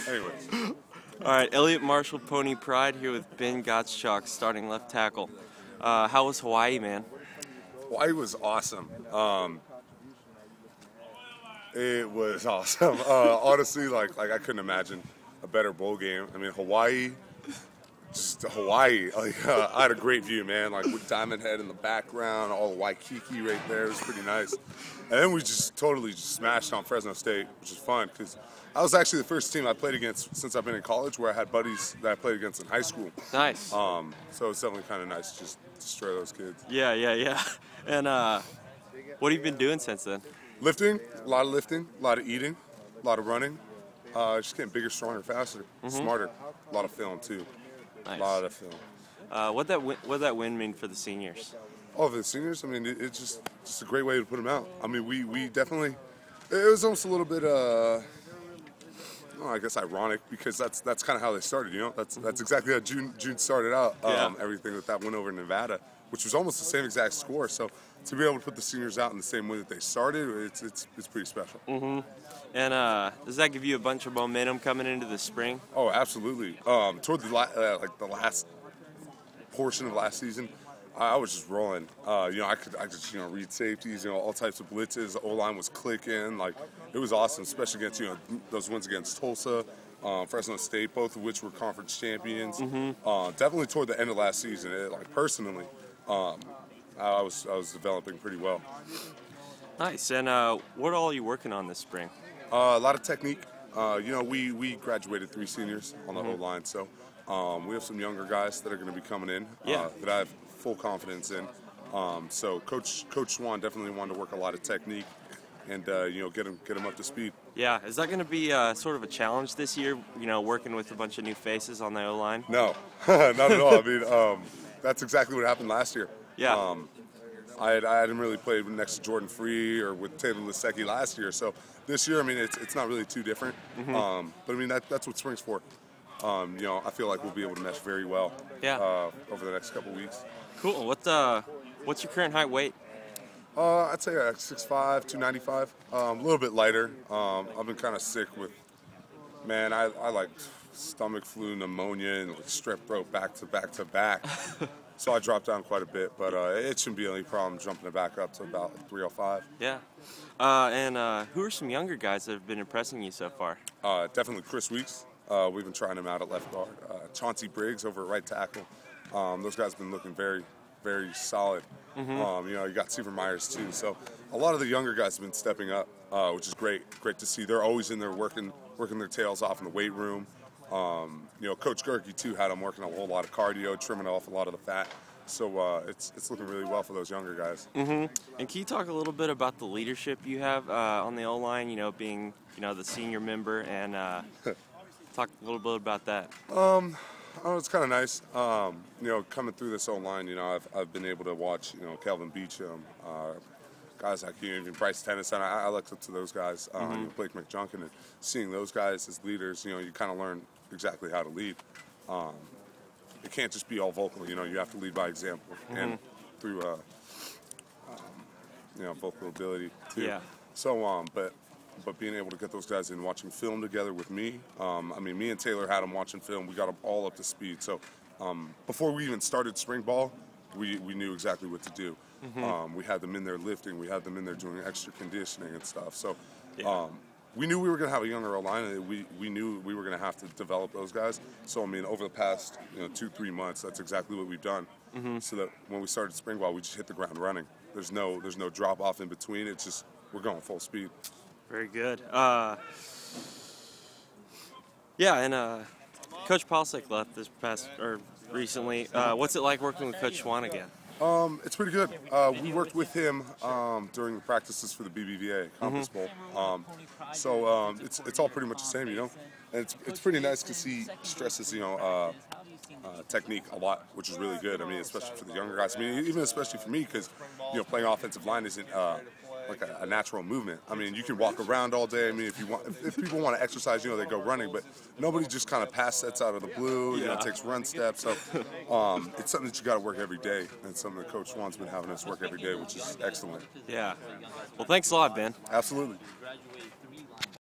Anyways. All right, Elliot Marshall, Pony Pride, here with Ben Gottschalk, starting left tackle. How was Hawaii, man? Hawaii was awesome. It was awesome. Honestly, like I couldn't imagine a better bowl game. I mean, Hawaii. Like, I had a great view, man. Like with Diamond Head in the background, all the Waikiki right there. It was pretty nice. And then we just totally smashed on Fresno State, which is fun because I was actually the first team I played against since I've been in college, where I had buddies that I played against in high school. Nice. So it's definitely kind of nice to just destroy those kids. Yeah. And what have you been doing since then? Lifting, a lot of eating, a lot of running. Just getting bigger, stronger, faster, smarter. A lot of film too. Nice. A lot of film. What'd that win mean for the seniors? Oh, for the seniors, I mean, it's just a great way to put them out. I mean, we definitely, it was almost a little bit, I guess ironic, because that's kind of how they started, you know? That's exactly how June started out, everything with that win over Nevada, which was almost the same exact score. So to be able to put the seniors out in the same way that they started, it's pretty special. And does that give you a bunch of momentum coming into the spring? Oh, absolutely. Toward the last portion of last season, I was just rolling. I could just read safeties, all types of blitzes. The O-line was clicking. Like, it was awesome, especially against those wins against Tulsa, Fresno State, both of which were conference champions. Definitely toward the end of last season, personally, I was developing pretty well. Nice. And what all are you working on this spring? A lot of technique. We graduated 3 seniors on the O-line, so we have some younger guys that are going to be coming in that I have full confidence in. So Coach Swan definitely wanted to work a lot of technique and get them up to speed. Yeah, is that going to be sort of a challenge this year? Working with a bunch of new faces on the O-line? No, not at all. I mean, that's exactly what happened last year. Yeah. I hadn't really played next to Jordan Free or with Taylor Lisecki last year, so this year, I mean, it's not really too different. But I mean, that's what spring's for. I feel like we'll be able to mesh very well. Over the next couple weeks. Cool. What's your current height, weight? I'd say 6'5", 295. A little bit lighter. I've been kind of sick with, man. I like stomach flu, pneumonia, and like strep throat back to back. So I dropped down quite a bit, but it shouldn't be any problem jumping it back up to about 305. Yeah. And who are some younger guys that have been impressing you so far? Definitely Chris Weeks. We've been trying him out at left guard. Chauncey Briggs over at right tackle. Those guys have been looking very, very solid. You got Seaver Myers too. So a lot of the younger guys have been stepping up, which is great. Great to see. They're always in there working their tails off in the weight room. Coach Gerke too had them working a whole lot of cardio, trimming off a lot of the fat. So it's looking really well for those younger guys. And can you talk a little bit about the leadership you have on the O-line? Being the senior member, and talk a little bit about that. It's kind of nice. Coming through this O-line, I've been able to watch Kelvin Beachum, guys like even Bryce Tennyson. I looked up to those guys. Blake McJunkin, and seeing those guys as leaders, you kind of learn exactly how to lead. It can't just be all vocal. You have to lead by example and through vocal ability too. Yeah. So but being able to get those guys in watching film together with me, me and Taylor had them watching film. We got them all up to speed. So before we even started spring ball, we knew exactly what to do. We had them in there lifting. We had them in there doing extra conditioning and stuff. So we knew we were going to have a younger O-line, and we knew we were going to have to develop those guys. So, over the past 2-3 months, that's exactly what we've done. So that when we started spring ball, we just hit the ground running. There's no drop off in between. It's just we're going full speed. Very good. Coach Polsek left recently. What's it like working with Coach Swan again? It's pretty good. We worked with him during the practices for the BBVA Compass Bowl. It's all pretty much the same, And it's pretty nice because he stresses, technique a lot, which is really good. Especially for the younger guys. Even especially for me because, playing offensive line isn't like a natural movement. You can walk around all day. If people want to exercise, they go running, but nobody just kind of pass sets out of the blue, takes run steps. So it's something that you got to work every day, and it's something that Coach Swan's been having us work every day, which is excellent. Yeah. Well, thanks a lot, Ben. Absolutely. graduated 3 linemen.